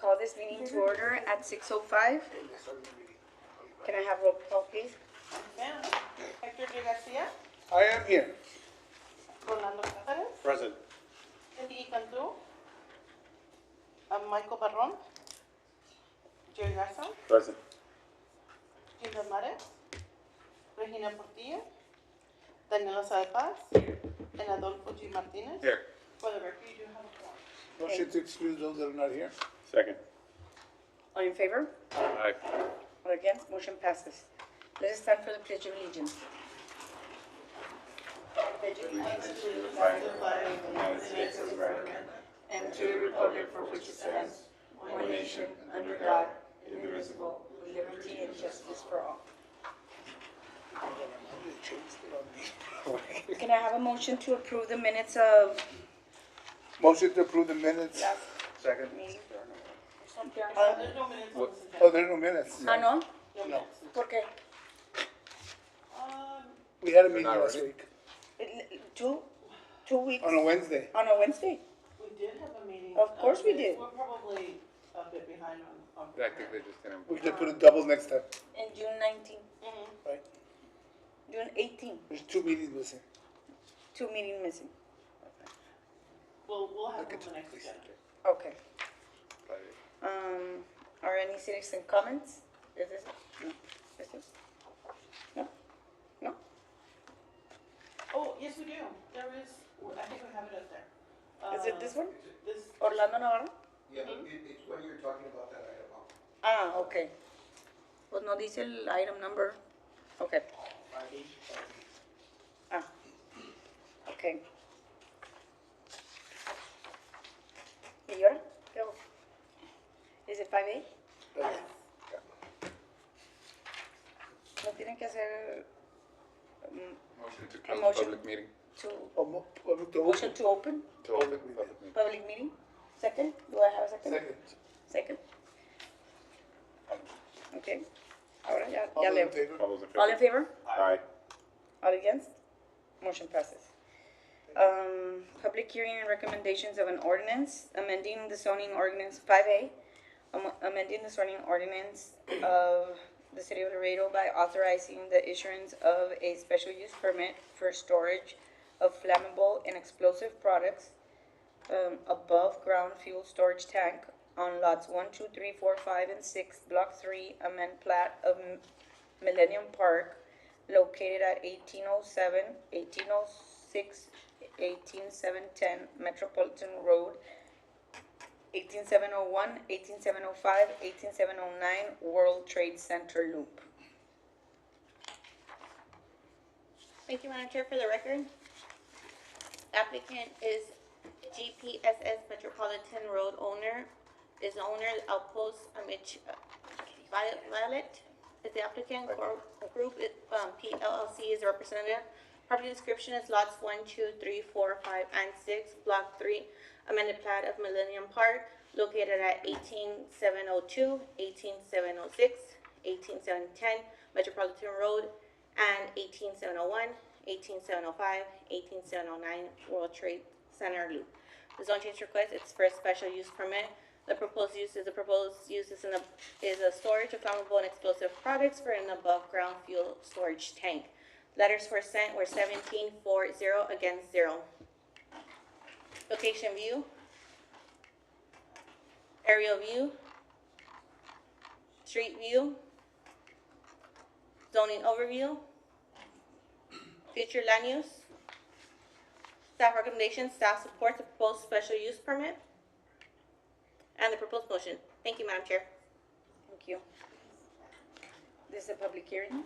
call this meeting to order at 6:05. Can I have roll call, please? Ma'am, Hector de Garcia, I am here. Rolando Cázares, Present. Eddie Cantú, Michael Barron, Jerry Garza, Present. Gina Mares, Regina Portilla, Daniela Saez Paz, and Adolfo G. Martinez. Here. For the record, you do have a form. Motion to excuse those that are not here. Second. All in favor? Aye. Or against? Motion passes. Let us stand for the Pledge of Allegiance. Pledge of allegiance to the flag of the United States of America and to the republic for which it stands, one nation, under God, indivisible, with liberty and justice for all. Can I have a motion to approve the minutes of Motion to approve the minutes. last Second. meeting? There's no minutes on this agenda. Oh, there are no minutes. Ah, no? No minutes. ¿Por qué? We had a meeting last week Two weeks on a Wednesday. on a Wednesday? We did have a meeting. Of course we did. We're probably a bit behind on. I think they just didn't. We could put a double next time, In June 19, right? June 18, There's 2 meetings missing. 2 meetings missing. We'll have Look them at the you, next please. agenda. Okay. Are any citizen comments? Is this? No. Is this? No? No? Oh, yes, we do. There is, I think we have it up there. Is it this one? This, Orlando Navarro? Yeah, but it's when you're talking about that item. Ah, okay. Pues no dice el item number. Okay. Ah. Okay. ¿Y ahora? ¿Qué hago? Is it 5A? No tienen que hacer Motion to A close motion. public meeting. to Motion motion to open To open public meeting. public meeting? Second? Do I have a second? Second. Second? Okay. Ahora ya, All ya those in leo. favor? All those in favor? All in favor? Aye. All against? Motion passes. Public hearing and recommendations of an ordinance, amending the zoning ordinance 5A, amending the zoning ordinance of the city of Laredo by authorizing the issuance of a special use permit for storage of flammable and explosive products, above ground fuel storage tank on lots 1, 2, 3, 4, 5, and 6, block 3, amend plat of Millennium Park, located at 1807, 1806, 18710 Metropolitan Road, 18701, 18705, 18709 World Trade Center Loop. Thank you, Madam Chair. For the record, applicant is GPSS Metropolitan Road owner, is the owner, Outpost Violet is the applicant, group, PLLC is the representative. Property description is lots 1, 2, 3, 4, 5, and 6, block 3, amended plat of Millennium Park, located at 18702, 18706, 18710 Metropolitan Road, and 18701, 18705, 18709 World Trade Center Loop. The zone change request is for a special use permit. The proposed use is a storage of flammable and explosive products for an above-ground fuel storage tank. Letters were sent were 17-4-0 against 0. Location view, aerial view, street view, zoning overview, future land use. Staff recommendations, staff supports the proposed special use permit and the proposed motion. Thank you, Madam Chair. Thank you. This is a public hearing.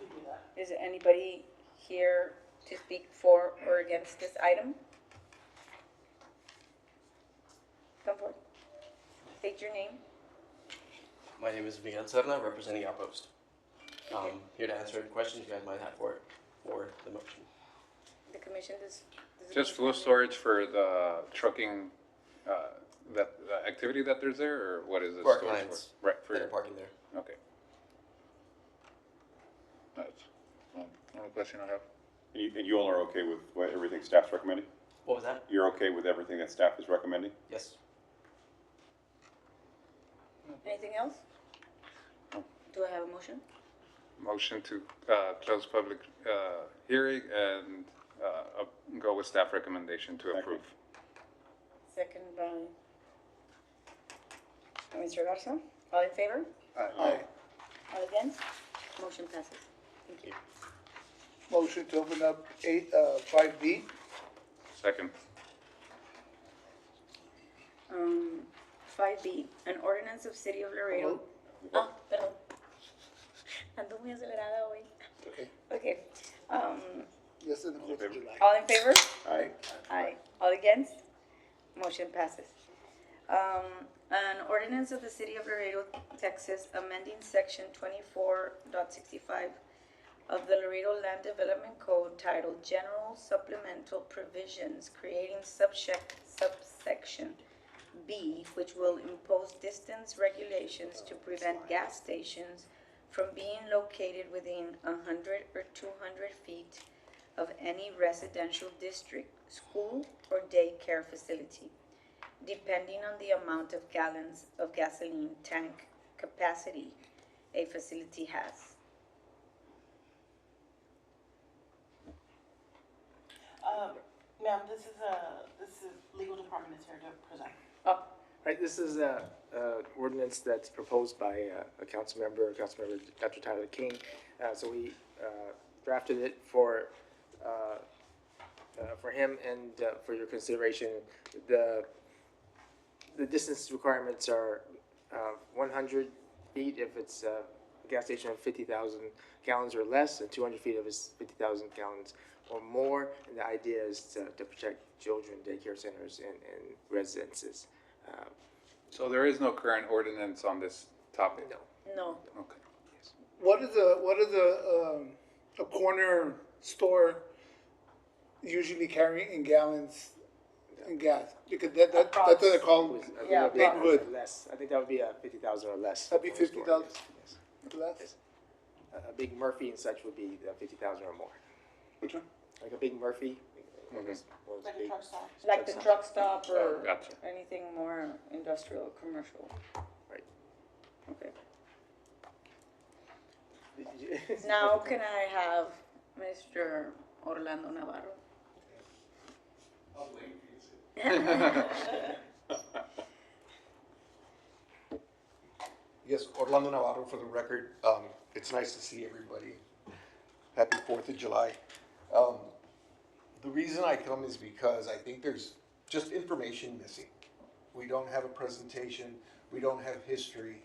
Is there anybody here to speak for or against this item? Come forward. State your name. My name is Miguel Serna, representing Outpost. Here to answer any questions you guys might have for the motion. The commission is. Just fuel storage for the trucking, the activity that there's there, or what is it? For our clients. Right, for That are your, parking there. okay. That's only question I have. And you all are okay with what everything staff's recommending? What was that? You're okay with everything that staff is recommending? Yes. Anything else? Do I have a motion? Motion to close public hearing and go with staff recommendation to approve. Second by Mr. Garza. All in favor? Aye. All against? Motion passes. Thank you. Motion to open up 5B. Second. 5B, an ordinance of City of Laredo. Ah, perdón. Ando muy acelerada hoy. Okay. Okay. Yes, in the 4th of July. All in favor? Aye. Aye. All against? Motion passes. An ordinance of the City of Laredo, Texas, amending section 24.65 of the Laredo Land Development Code titled General Supplemental Provisions, creating subsection B, which will impose distance regulations to prevent gas stations from being located within 100 or 200 feet of any residential district, school, or daycare facility, depending on the amount of gallons of gasoline tank capacity a facility has. Ma'am, this is legal department is here to present. Oh, Right, this is a ordinance that's proposed by a council member, Dr. Tyler King. So we drafted it for him and for your consideration. The distance requirements are 100 feet if it's a gas station of 50,000 gallons or less, and 200 feet if it's 50,000 gallons or more. And the idea is to protect children, daycare centers, and residences. So there is no current ordinance on this topic? No. no. Okay. What is a corner store usually carrying in gallons in gas? Because that's what they call I think Yeah, that'd be neighborhood. less. I think that would be 50,000 or less. That'd be for a store, 50,000? yes. less. A big Murphy and such would be 50,000 or more. Which one? Like a big Murphy. One of those Like a big- truck stop. Like the truck stop or Oh, gotcha. anything more industrial, commercial. Right. Okay. Did you- Now can I have Mr. Orlando Navarro? I was waiting for you to say. Yes, Orlando Navarro for the record. It's nice to see everybody. Happy 4th of July. The reason I come is because I think there's just information missing. We don't have a presentation, we don't have history,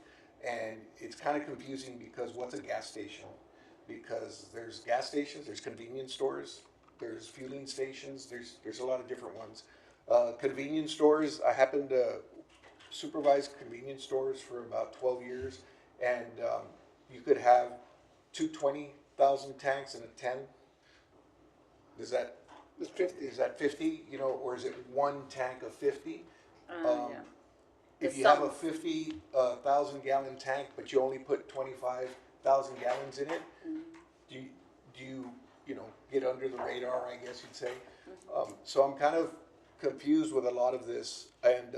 and it's kind of confusing because what's a gas station? Because there's gas stations, there's convenience stores, there's fueling stations, there's a lot of different ones. Convenience stores, I happen to supervise convenience stores for about 12 years, and you could have 220,000 tanks in a 10. Is that It's 50. is that 50? You know, or is it one tank of 50? Yeah. If The you have sum. a 50,000 gallon tank, but you only put 25,000 gallons in it, do you know get under the radar? I guess you'd say. So I'm kind of confused with a lot of this, and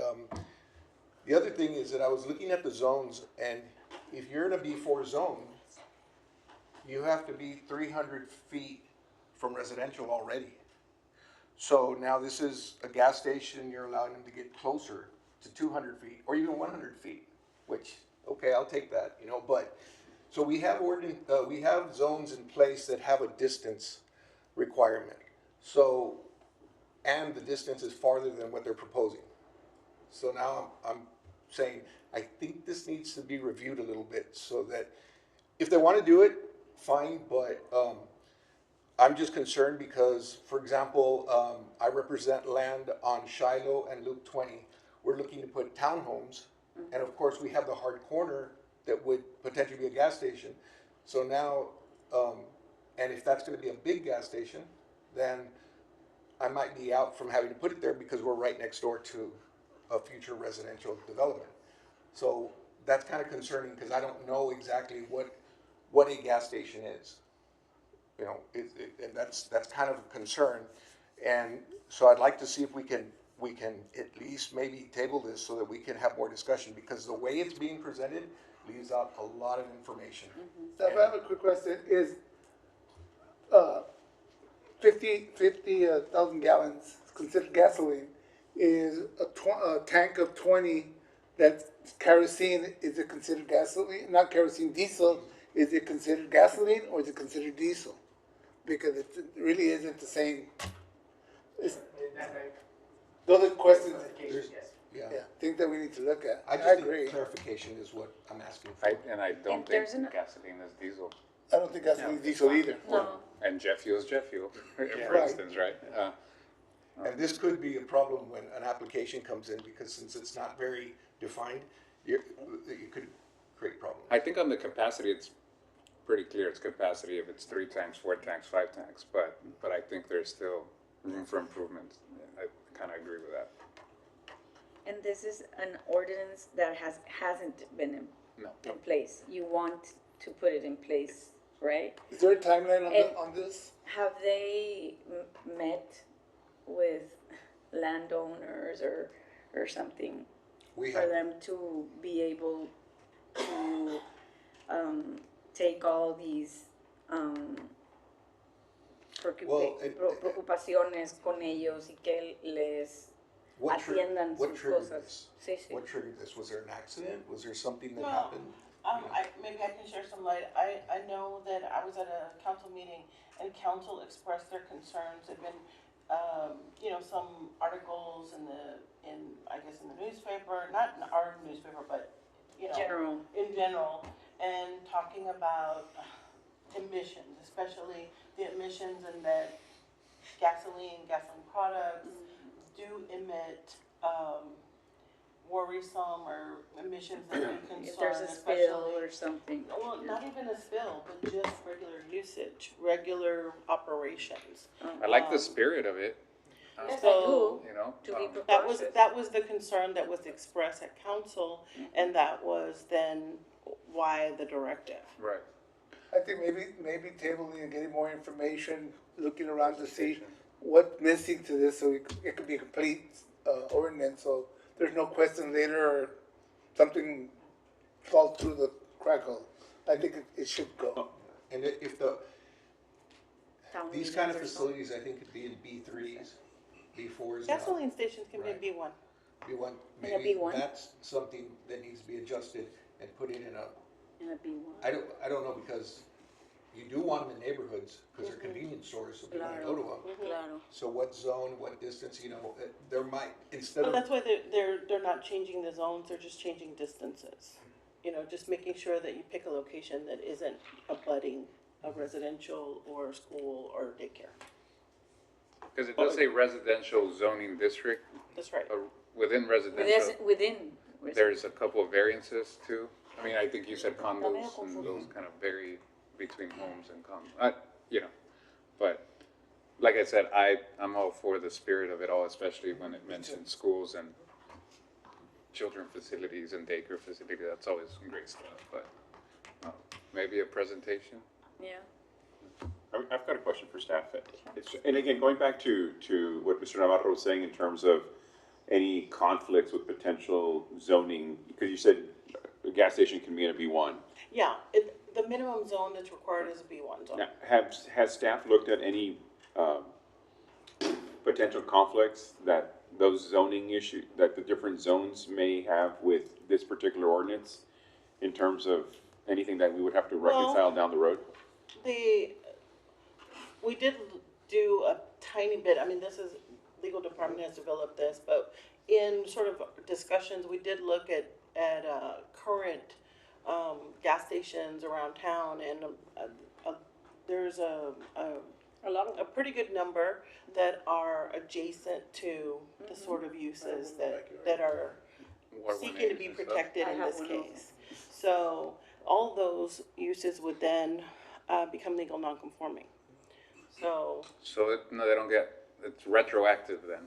the other thing is that I was looking at the zones, and if you're in a B4 zone, you have to be 300 feet from residential already. So now this is a gas station, you're allowing them to get closer to 200 feet or even 100 feet, which, okay, I'll take that, you know, but, so we have we have zones in place that have a distance requirement. So, and the distance is farther than what they're proposing. So now I'm saying, I think this needs to be reviewed a little bit so that if they want to do it, fine, but I'm just concerned because, for example, I represent land on Shiloh and Loop 20. We're looking to put townhomes, and of course, we have the hard corner that would potentially be a gas station. So now, and if that's going to be a big gas station, then I might be out from having to put it there because we're right next door to a future residential development. So that's kind of concerning because I don't know exactly what a gas station is. You know, and that's kind of a concern. And so I'd like to see if we can we can at least maybe table this so that we can have more discussion, because the way it's being presented leaves out a lot of information. So I have a quick question, is, 50,000 gallons considered gasoline, is a tank of 20 that's kerosene, is it considered gasoline? Not kerosene, diesel, is it considered gasoline or is it considered diesel? Because it really isn't the same. It's, those are questions, Yeah. yeah, things that we need to look at. I I just agree. think clarification is what I'm asking for. And I don't And think there's an- gasoline is diesel. I don't think gasoline is diesel either. No. And jet fuel is jet fuel, for Right. instance, right? And this could be a problem when an application comes in, because since it's not very defined, you could create problems. I think on the capacity, it's pretty clear it's capacity if it's 3 tanks, 4 tanks, 5 tanks, but I think there's still room for improvement. I kind of agree with that. And this is an ordinance that hasn't been No. in place. You want to put it in place, right? Is there a timeline And- on this? Have they met with landowners or something We for have, them to be able to take all these Well, it- preocupaciones con ellos y que les what atiendan what sus triggered cosas? this? Sí, sí. What triggered this? Was there an accident? Was there something that No. happened? Maybe I can share some light. I know that I was at a council meeting and council expressed their concerns. There've been, some articles in I guess in the newspaper, not in our newspaper, but, General. in general, and talking about emissions, especially the emissions and that gasoline products do emit, worrisome or emissions that we concern, If there's a especially. spill or something. Well, not even a spill, but just regular usage, regular operations. I like the spirit of it, Yes, I So, do, you know? to be That was, precautious. that was the concern that was expressed at council, and that was then why the directive. Right. I think maybe tabling and getting more information, looking around to see what's missing to this, so it could be a complete, ordinance, so there's no question later or something falls through the crack hole. I think it should go. And if Town these kind of meetings or something. facilities, I think could be in B3s, B4s now. Gasoline stations can be Right. B1. B1, In a maybe B1? that's something that needs to be adjusted and put in a, In a B1. I don't know, because you do want them in neighborhoods, because they're convenience stores, so people go to them. Claro. So what zone, what distance, there might, instead But of, that's why they're not changing the zones, they're just changing distances. Just making sure that you pick a location that isn't abutting a residential or school or daycare. Because it does say residential zoning district. That's right. Within residential, Within. there's a couple of variances too. I mean, I think you said condos and those kind of vary between homes and condos. But like I said, I'm all for the spirit of it all, especially when it mentions schools and children facilities and daycare facilities. That's always great stuff, but maybe a presentation. Yeah. I've got a question for staff. And again, going back to what Mr. Navarro was saying in terms of any conflicts with potential zoning, because you said a gas station can be in a B1. Yeah, the minimum zone that's required is a B1 zone. Now, has staff looked at any potential conflicts that those zoning issues, that the different zones may have with this particular ordinance in terms of anything that we would have to reconcile down the road? We did do a tiny bit, this is, legal department has developed this, but in sort of discussions, we did look at current, gas stations around town, and, there's a lot of a pretty good number that are adjacent to the sort of uses that are seeking to be protected I in have this one of case. So all those uses would then become legal non-conforming. So, No, they don't get, it's retroactive then.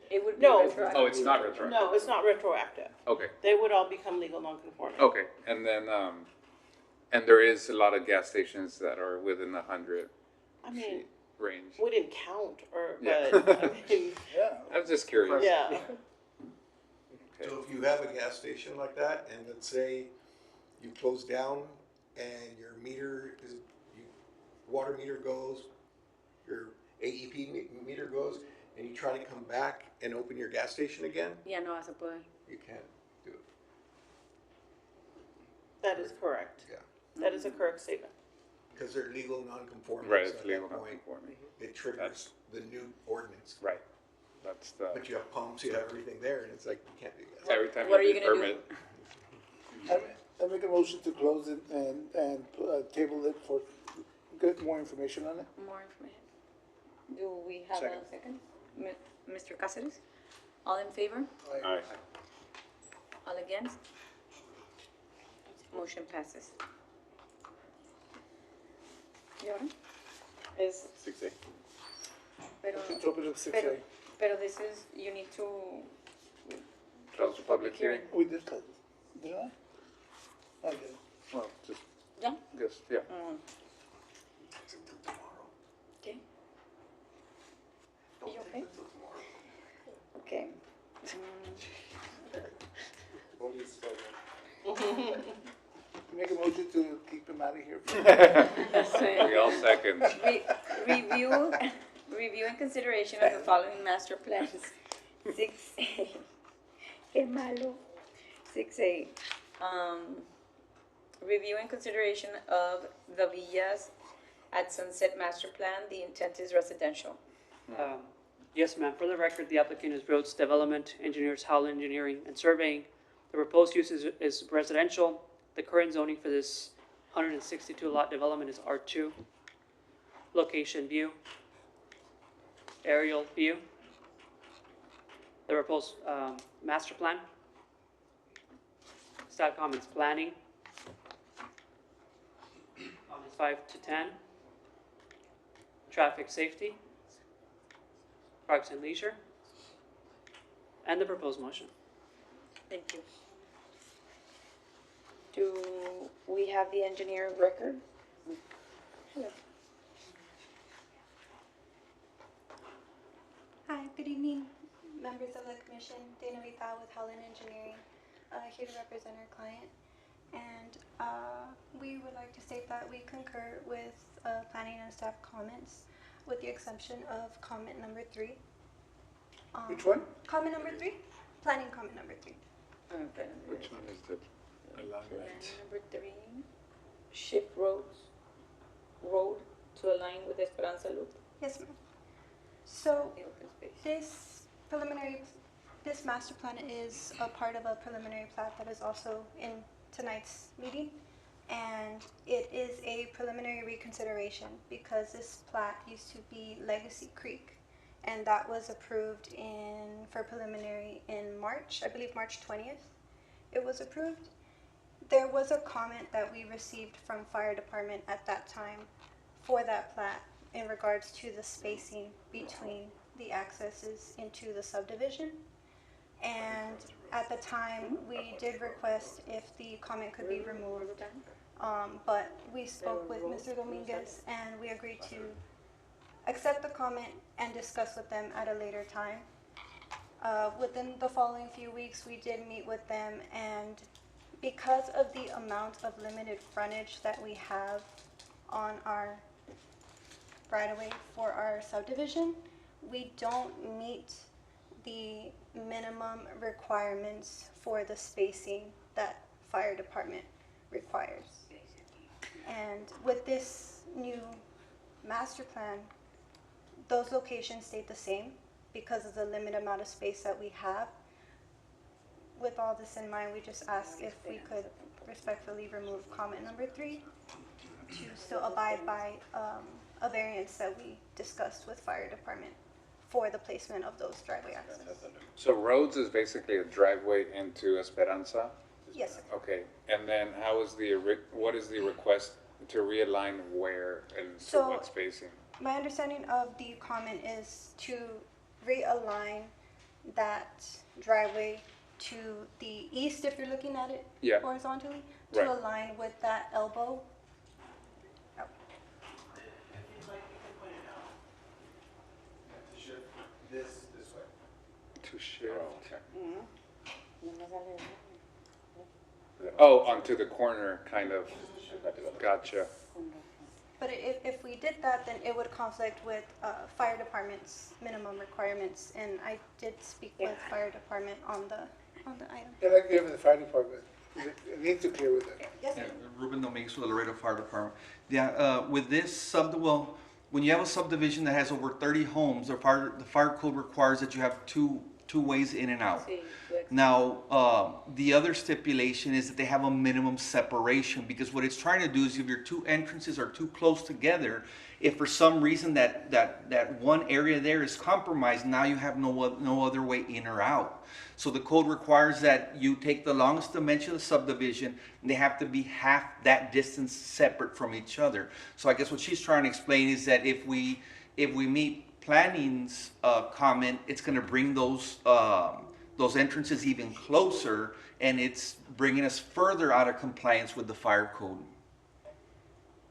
It would be No. retroactive. Oh, it's not retroactive. no, it's not retroactive. Okay, They would all become legal non-conforming. okay. And then, and there is a lot of gas stations that are within 100 I mean, feet, range? We didn't count, or, Yeah. but, I mean, Yeah. I was just curious. yeah. So if you have a gas station like that, and let's say you close down and your meter is, water meter goes, your AEP meter goes, and you try to come back and open your gas station again, Ya no vas a poder. you can't do it. That is correct. Yeah. That is a correct statement. Because they're legal non-conforming. Right, so it's at legal that point, non-conforming. it triggers the new ordinance. Right. That's the, But you have pumps, you have everything there, and it's like, you can't do that. every time What are you you get a gonna do? permit. I make a motion to close it and table it for, get more information on it. More information. Do we have a Second. second? Mr. Cáceres? All in favor? Aye. All against? Motion passes. ¿Y ahora? Es, 6A. pero, To open up 6A. pero this is, you need to Close the public hearing. We did close it, did I? I did. Well, just, ¿Ya? just, yeah. Okay. You okay? Okay. Make a motion to keep him out of here. We all second. Review and consideration of the following master plans. 6A. Qué malo. 6A. Review and consideration of the villas at Sunset Master Plan. The intent is residential. Yes, ma'am. For the record, the applicant is Rhodes Development, engineers Howland Engineering and Surveying. The proposed use is residential. The current zoning for this 162 lot development is R2. Location view. Aerial view. The proposed master plan. Staff comments planning. Comments 5 to 10. Traffic safety. Parks and Leisure, and the proposed motion. Thank you. Do we have the engineer of record? Hello. Hi, good evening, members of the commission. Dana Vital with Howland Engineering, here to represent our client. And we would like to state that we concur with planning and staff comments, with the exception of comment number 3. Which one? Comment number 3? Planning comment number 3. Which one is the Plan number 3, shift road to align with Esperanza Loop. Yes, ma'am. So The open space. this master plan is a part of a preliminary plat that is also in tonight's meeting. And it is a preliminary reconsideration because this plat used to be Legacy Creek. And that was approved for preliminary in March, I believe March 20th. It was approved. There was a comment that we received from fire department at that time for that plat in regards to the spacing between the accesses into the subdivision. And at the time, we did request if the comment could be removed. But we spoke with Mr. Dominguez and we agreed to accept the comment and discuss with them at a later time. Within the following few weeks, we did meet with them, and because of the amount of limited frontage that we have on our right-of-way for our subdivision, we don't meet the minimum requirements for the spacing that fire department requires. And with this new master plan, those locations stayed the same because of the limited amount of space that we have. With all this in mind, we just ask if we could respectfully remove comment number 3 to still abide by a variance that we discussed with fire department for the placement of those driveway access. So Rhodes is basically a driveway into Esperanza? Yes, sir. Okay, and then what is the request to realign where and to So- what spacing? My understanding of the comment is to realign that driveway to the east, if you're looking at it Yeah. horizontally, to Right. align with that elbow. this way. To shift. Okay. Oh, onto the corner, kind of. Gotcha. But if we did that, then it would conflict with fire department's minimum requirements, and I did speak with fire department on the item. I'd like to hear from the fire department. It needs to clear with that. Yes, Yeah, Ruben Dominguez with the Laredo Fire Department. Yeah, with this well, when you have a subdivision that has over 30 homes, the fire code requires that you have two ways in and out. Now, the other stipulation is that they have a minimum separation, because what it's trying to do is if your two entrances are too close together, if for some reason that one area there is compromised, now you have no other way in or out. So the code requires that you take the longest dimension of the subdivision, and they have to be half that distance separate from each other. So I guess what she's trying to explain is that if we meet planning's comment, it's going to bring those entrances even closer, and it's bringing us further out of compliance with the fire code.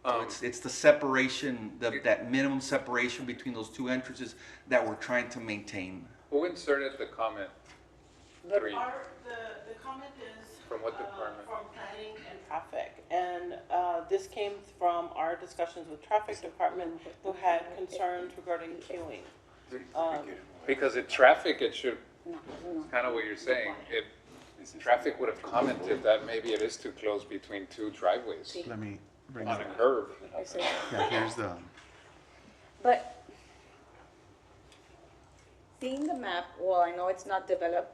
So it's the separation, that minimum separation between those two entrances that we're trying to maintain. Who inserted the comment? The Three. the comment is. From what department? From planning and traffic, and this came from our discussions with traffic department, who had concerns regarding queuing. Because in traffic, it should, kind of what you're saying, if traffic would have commented that maybe it is too close between two driveways Let me bring on it. a curve. Yeah, here's the, But seeing the map, well, I know it's not developed,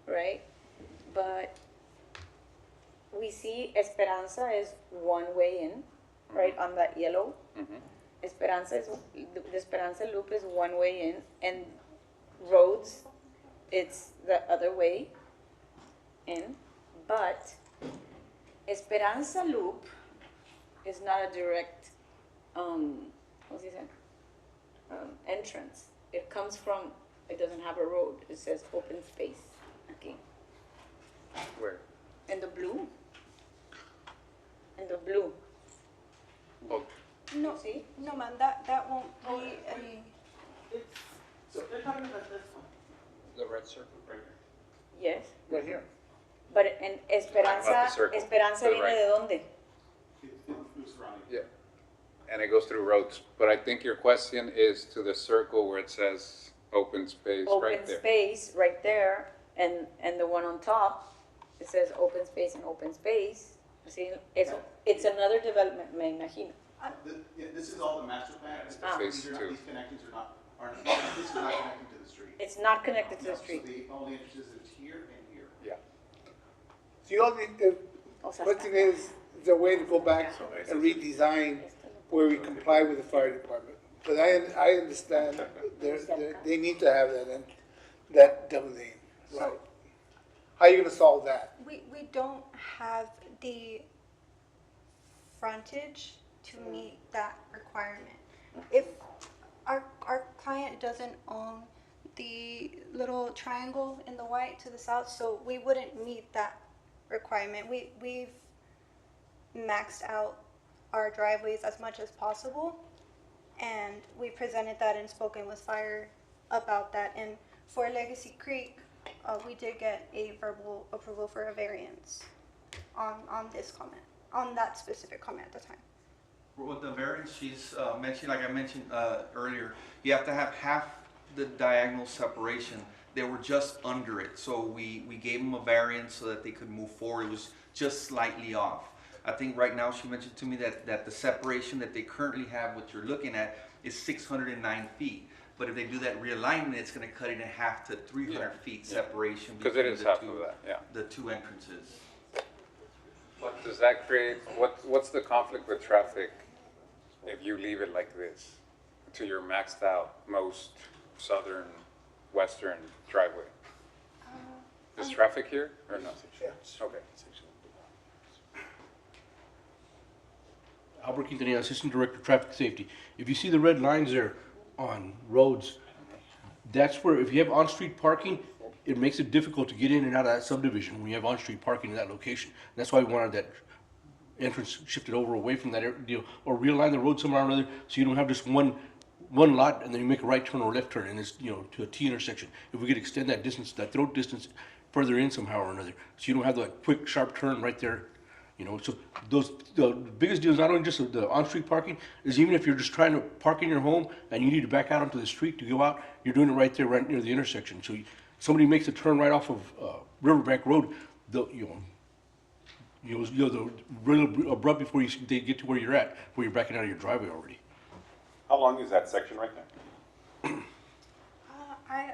right? But we see Esperanza is one way in, right, on that yellow. The Esperanza loop is one way in, and Rhodes, it's the other way in. But Esperanza loop is not a direct, what's he saying? Entrance. It comes from, it doesn't have a road. It says open space. Okay. Where? In the blue. In the blue. Oh, No, See? no, ma'am, that won't be a, So they're talking about this one. The red circle right here. Yes. Right here. But en Esperanza, circle. Esperanza To the viene right. de dónde? yeah. And it goes through roads. But I think your question is to the circle where it says open space right Open there. space right there, and the one on top, it says open space and open space. See, it's another development, me imagino. this is all the master plan. Phase two. These connections this is not connecting to the street. It's not connected to the No, street. So the only entrances is here and here. Yeah. So you only, O sea, question is the way to go back and redesign where we comply with the fire department. But I understand they need to have that double lane. Right. How are you gonna solve that? we don't have the frontage to meet that requirement. If our client doesn't own the little triangle in the white to the south, so we wouldn't meet that requirement. We've maxed out our driveways as much as possible, and we presented that and spoken with fire about that. And for Legacy Creek, we did get a verbal approval for a variance on this comment, on that specific comment at the time. With the variance, she's mentioned, like I mentioned earlier, you have to have half the diagonal separation. They were just under it, so we gave them a variance so that they could move forward. It was just slightly off. I think right now she mentioned to me that the separation that they currently have, what you're looking at, is 609 feet. But if they do that realignment, it's going to cut it in half to 300 feet separation. Because it between is the half two- of that, yeah. The two entrances. What does that create, what's the conflict with traffic if you leave it like this to your maxed out most southern, western driveway? Is traffic here or no? Okay. Albert Quintanilla, Assistant Director, Traffic Safety. If you see the red lines there on roads, that's where, if you have on-street parking, it makes it difficult to get in and out of that subdivision when you have on-street parking in that location. That's why we wanted that entrance shifted over away from that deal, or realign the road somewhere or another, so you don't have just one one lot and then you make a right turn or left turn and it's, you know, to a T intersection. If we could extend that distance, that throat distance further in somehow or another, so you don't have that quick sharp turn right there, you know, so the biggest deal is not only just the on-street parking, is even if you're just trying to park in your home and you need to back out onto the street to go out, you're doing it right there, right near the intersection. So somebody makes a turn right off of, Riverbank Road, the real abrupt before they get to where you're at, where you're backing out of your driveway already. How long is that section right there? I'm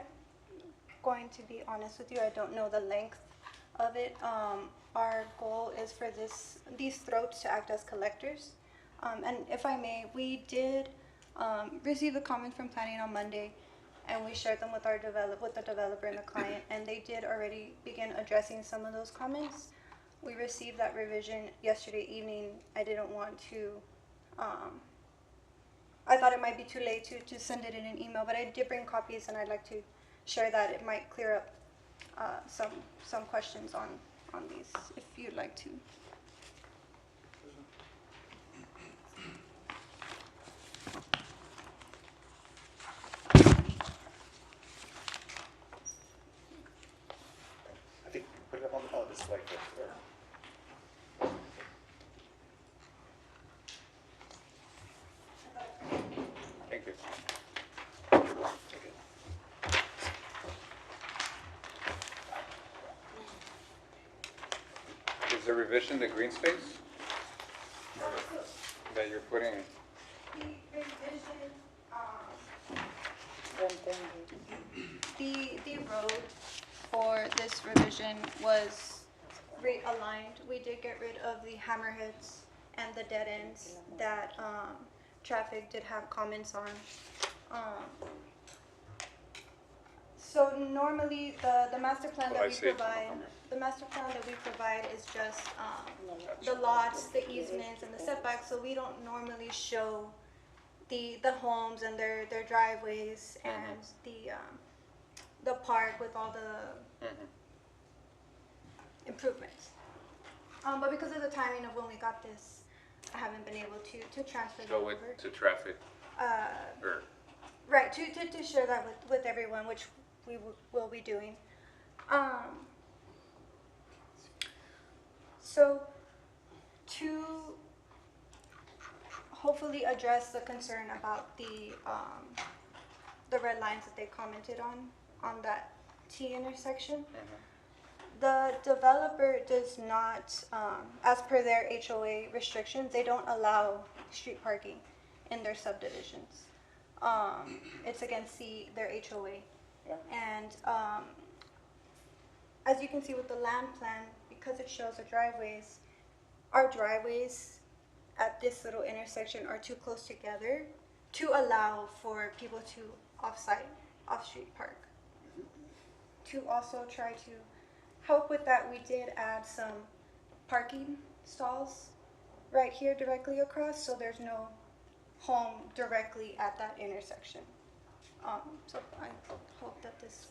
going to be honest with you, I don't know the length of it. Our goal is for these throats to act as collectors. And if I may, we did receive the comments from planning on Monday, and we shared them with the developer and the client, and they did already begin addressing some of those comments. We received that revision yesterday evening. I didn't want to, I thought it might be too late to send it in an email, but I did bring copies, and I'd like to share that. It might clear up some questions on these, if you'd like to. I think put it up on the display there. Thank you. Is the revision the green space that you're putting? The road for this revision was realigned. We did get rid of the hammerheads and the dead ends that traffic did have comments on. So normally the master plan Oh, that I we see. provide, the master plan that we provide is just the lots, the easements, and the setbacks. So we don't normally show the homes and their driveways and the park with all the improvements. But because of the timing of when we got this, I haven't been able to transfer them Show over. it to traffic? Or, Right, to share that with everyone, which we will be doing. So to hopefully address the concern about the red lines that they commented on that T intersection, the developer does not, as per their HOA restrictions, they don't allow street parking in their subdivisions. It's against their HOA. And as you can see with the land plan, because it shows the driveways, our driveways at this little intersection are too close together to allow for people to off-street park. To also try to help with that, we did add some parking stalls right here directly across, so there's no home directly at that intersection. So I hope that this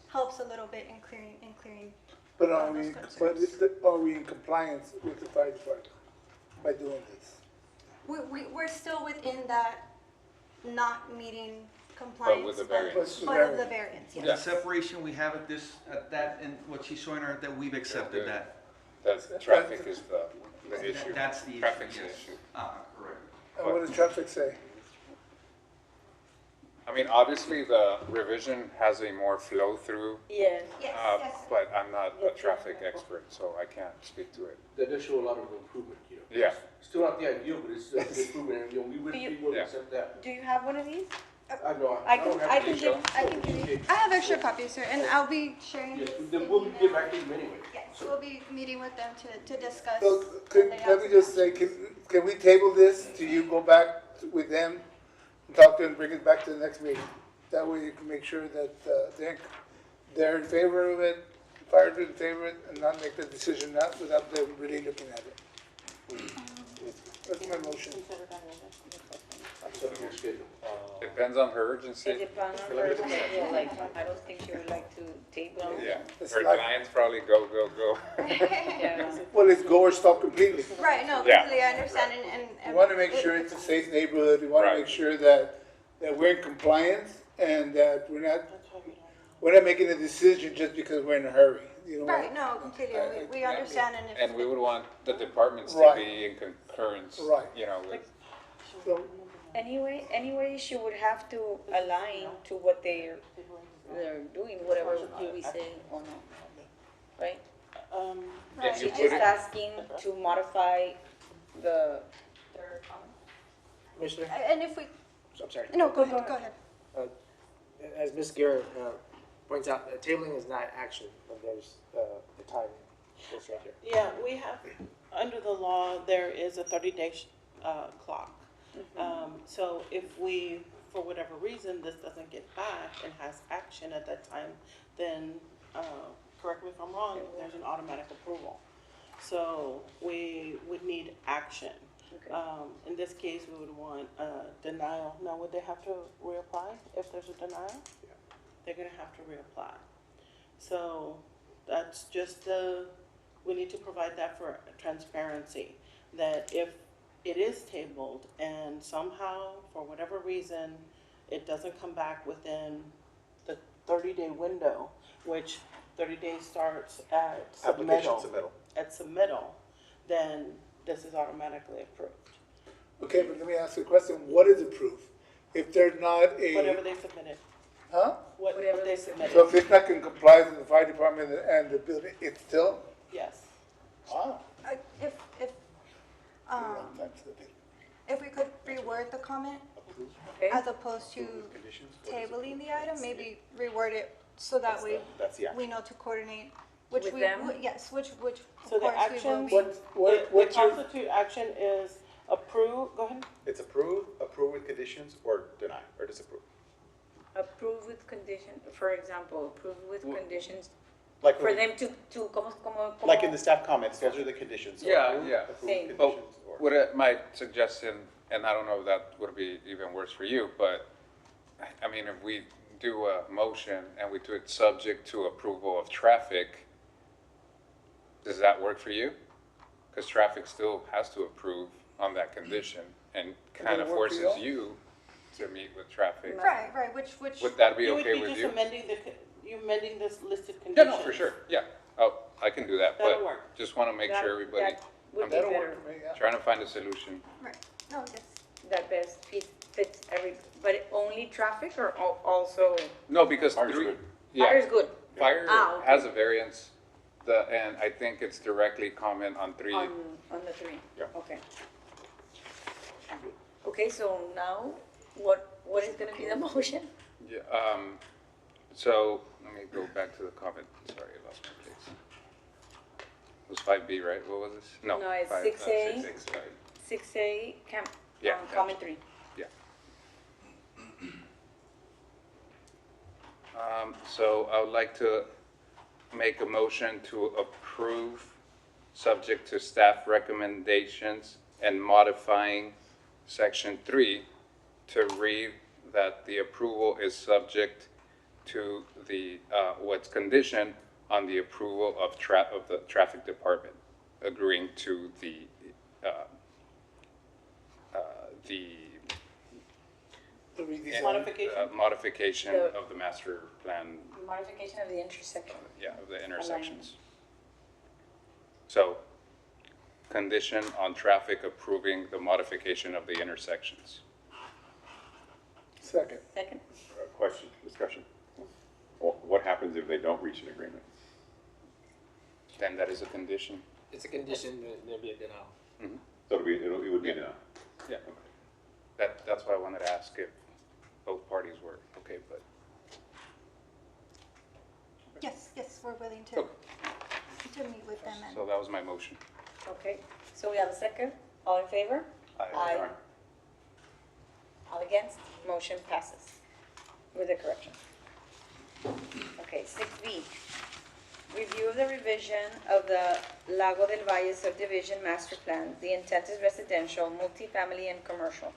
helps a little bit in clearing. But are those we, concerns. are we in compliance with the fire department by doing this? We're still within that not meeting compliance. with the variance. But of the variance, The yes. separation we have at that, and what she's showing her, that we've accepted that. That's, traffic is the issue. That's the issue, Traffic's the yes. issue. Correct. And what does traffic say? I mean, obviously, the revision has a more flow-through, Yes. Yes, yes. but I'm not a traffic expert, so I can't speak to it. That does show a lot of improvement, you know. Yeah. Still not the ideal, but it's an improvement, and, you know, we would be willing to Yeah. accept that. Do you have one of these? I know, I don't have. can to give, show. I can give you, I have extra copies, sir, and I'll be sharing Yes, this. then we'll get back to them anyway. Yes, we'll be meeting with them to discuss. So, the let layouts me and just say, can we table this till you go back with them and talk to them, bring it back to the next meeting? That way you can make sure that, they're in favor of it, the fire's in favor of it, and not make the decision not without them really looking at it. That's my motion. It's up to your schedule. Depends on her Is urgency. it plan on her schedule, like, I don't think she would like to table. Yeah, It's her like- clients probably go. Yeah. Well, it's go or stop completely. Right, no, Yeah. completely, I understand, and. We wanna make sure it's a safe neighborhood, we wanna Right. make sure that that we're in compliance and that we're not making a decision just because we're in a hurry, you know? Right, no, completely, we understand, and if. And we would want the departments to Right. be in concurrence, Right. you know, with, So, Anyway, she would have to align to what they're doing, whatever we say or not, right? if you She's put just it, asking to modify the. Commissioner, And if we, I'm sorry. no, go ahead. As Ms. Guerra points out, tabling is not action, but there's the time is right here. Yeah, we have, under the law, there is a 30-day clock. So if we, for whatever reason, this doesn't get back and has action at that time, then, correct me if I'm wrong, there's an automatic approval. So we would need action. In this case, we would want a denial. Now, would they have to reapply if there's a denial? They're gonna have to reapply. So that's just we need to provide that for transparency, that if it is tabled and somehow, for whatever reason, it doesn't come back within the 30-day window, which 30 days starts at Application submittal. At submittal, then this is automatically approved. okay, but let me ask you a question. What is approved? If they're not Whatever a, they submitted, huh? whatever they submitted, So if it's not in compliance with the fire department and the building, it's still? yes. Wow. If, if we could reword the comment, as opposed to tabling the item, maybe reword it so that we, That's the we know to coordinate, which With we, them? yes, which of So the course we will actions, be. the What's your, constitute action is approve, go ahead. It's approve with conditions, or deny, or disapprove. Approve with condition, for example, approve with conditions, Like, for them to, como. like in the staff comments, those are the conditions. So Yeah, approve, yeah. approve Same. with but conditions, or. what my suggestion, and I don't know if that would be even worse for you, but, I mean, if we do a motion and we do it subject to approval of traffic, does that work for you? Because traffic still has to approve on that condition and kind of it work for forces y'all? you to meet with traffic. Right, which, Would that be You would okay be with just you? amending you amending this listed Yeah, conditions. no, for sure, yeah. Oh, I can do that, That'll but work. just want to make sure everybody, That would I'm be that'll better, work for me, yeah. trying to find a solution. right, no, yes. that best fits every, but only traffic or also? No, because Fire's three, good. Fire yeah, is good. fire Ah, okay. has a variance, and I think it's directly comment on three. On the three? Yeah. Okay. Okay, so now, what is gonna be the motion? Yeah, so, let me go back to the comment, sorry, I lost my place. It was 5B, right, what was this? No, it's five- 6A. 6, sorry. 6A, Yeah, comment 3. Yeah. So I would like to make a motion to approve, subject to staff recommendations and modifying section 3 to read that the approval is subject to the, what's conditioned on the approval of the traffic department, agreeing to the Modification? modification The- of the master plan, Modification of the intersection. yeah, of the intersections. So, condition on traffic approving the modification of the intersections. Second. Second? Question, discussion. What happens if they don't reach an agreement? Then that is a condition. It's a condition, there'll be a denial. So it would be a denial. Yeah. That's why I wanted to ask if both parties were okay, but. Yes, we're willing Okay. to meet with them and. So that was my motion. Okay, so we have a second. All in favor? Aye. All against? Motion passes with the correction. Okay, 6B. Review of the revision of the Lago del Valle subdivision master plan. The intent is residential, multifamily, and commercial.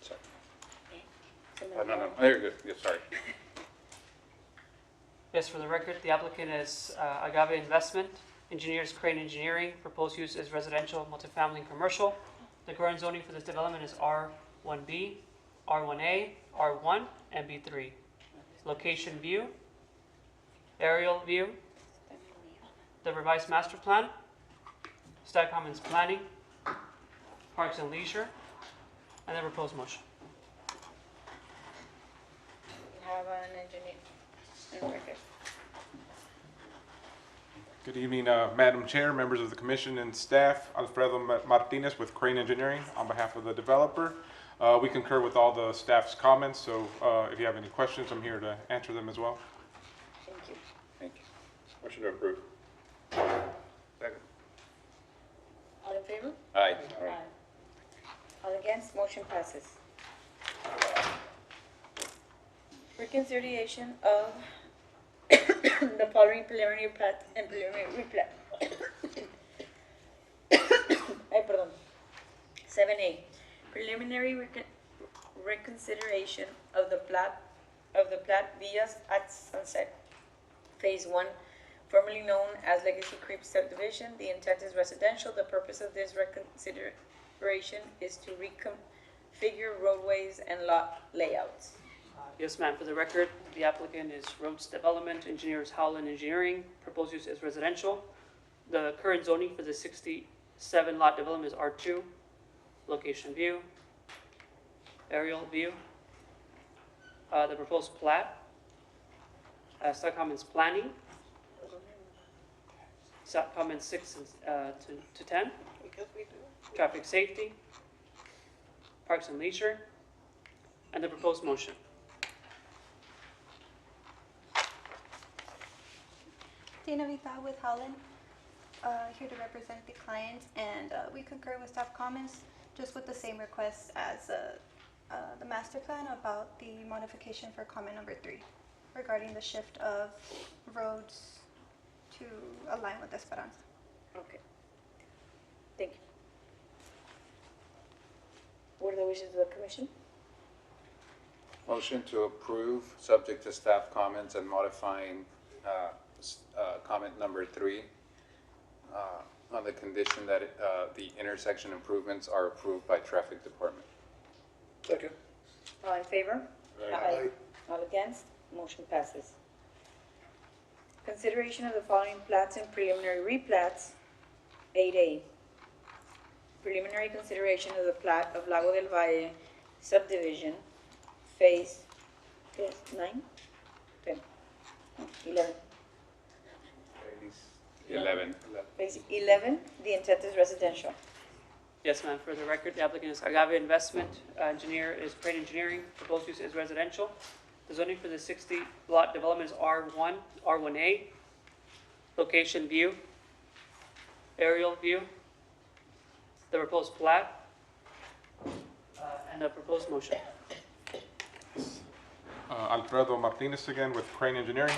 Sorry. No, you're good, yeah, sorry. Yes, for the record, the applicant is Agave Investment, Engineers Crane Engineering. Proposed use is residential, multifamily, and commercial. The current zoning for this development is R 1B, R1A, R1, and B3. Location view, aerial view, the revised master plan, Staff Commons planning, Parks and Leisure, and the proposed motion. We have an engineer in the record. Good evening, Madam Chair, members of the commission and staff. Alfredo Martinez with Crane Engineering on behalf of the developer. We concur with all the staff's comments, so if you have any questions, I'm here to answer them as well. Thank you. Thank you. Motion to approve. Second. All in favor? Aye. All against, motion passes. Reconsideration of the following preliminary plat and preliminary replat. Ay, perdón. 7A, preliminary reconsideration of the plat Villas at Sunset, Phase 1, formerly known as Legacy Creek subdivision. The intent is residential. The purpose of this reconsideration is to reconfigure roadways and lot layouts. Yes, ma'am. For the record, the applicant is Rhodes Development, engineers Howland Engineering. Proposed use is residential. The current zoning for the 67 lot development is R2. Location view, aerial view. The proposed plat, Staff Commons planning, Staff Commons 6 to 10. Because we do. Traffic safety, Parks and Leisure, and the proposed motion. Dana Vita with Howland, here to represent the client, and we concur with staff comments, just with the same request as the master plan about the modification for comment number 3 regarding the shift of roads to align with Esperanza. Okay. Thank you. What are the wishes of the commission? Motion to approve, subject to staff comments and modifying comment number 3 on the condition that the intersection improvements are approved by traffic department. Second. All in favor? Aye. All against? Motion passes. Consideration of the following plats and preliminary replats. 8A. Preliminary consideration of the plat of Lago del Valle subdivision, phase 9? 10? 11. 11. Phase 11, the intent is residential. Yes, ma'am. For the record, the applicant is Agave Investment, engineer is Crane Engineering. Proposed use is residential. The zoning for the 60 lot development is R1, R1A. Location view, aerial view, the proposed plat, and the proposed motion. Alfredo Martinez again with Crane Engineering.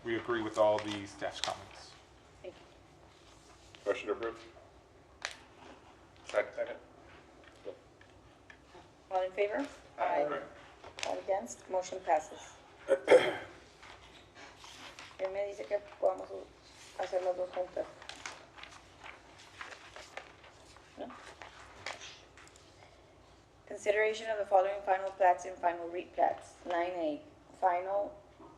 We agree with all the staff's comments. Thank you. Motion to approve. Second. All in favor? Aye. All against? Motion passes. Él me dice que podamos hacer las dos juntas. ¿No? Consideration of the following final plats and final replats. 9A, final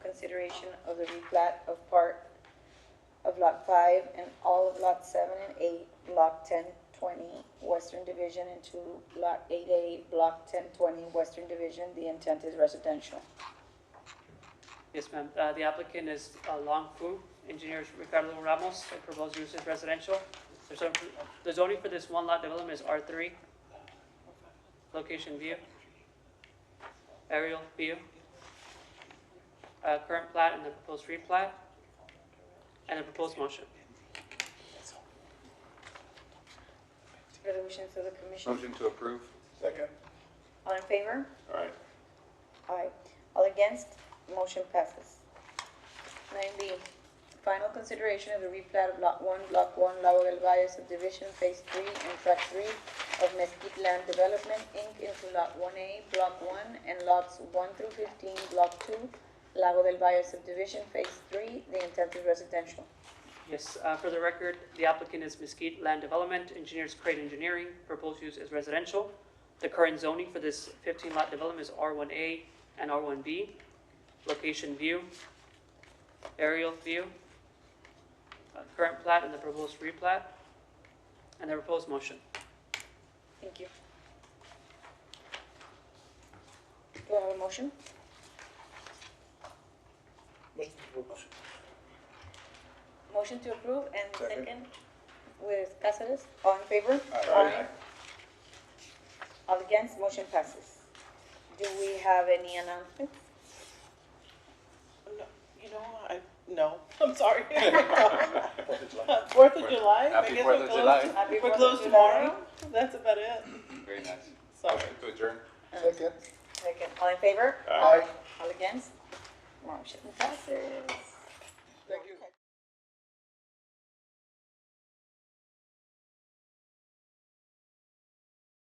consideration of the replat of part of Lot 5 and all of Lot 7 and 8, Block 1020, Western Division, into Lot 8A, Block 1020, Western Division. The intent is residential. Yes, ma'am. The applicant is Long Fu, engineers Ricardo Ramos, and proposed use is residential. The zoning for this one lot development is R3. Location view, aerial view, current plat and the proposed replat, and the proposed motion. Resolutions of the commission. Motion to approve. Second. All in favor? Aye. Aye. All against? Motion passes. 9B, final consideration of the replat of Lot 1, Block 1, Lago del Valle subdivision, Phase 3 and Track 3 of Mesquite Land Development, Inc. into Lot 1A, Block 1, and Lots 1 through 15, Block 2, Lago del Valle subdivision, Phase 3. The intent is residential. Yes, for the record, the applicant is Mesquite Land Development, engineers Crane Engineering. Proposed use is residential. The current zoning for this 15 lot development is R1A and R1B. Location view, aerial view, current plat and the proposed replat, and the proposed motion. Thank you. Do I have a motion? Motion to approve and second with Cáceres. All in favor? Aye. All against, motion passes. Do we have any announcements? No, you know, no, I'm sorry. 4th of July? I Happy guess 4th we're of closed- July. Happy We're 4th of closed July. tomorrow? That's about it. Very nice. Sorry. Motion to adjourn? Second. Second. All in favor? Aye. All against? Motion passes.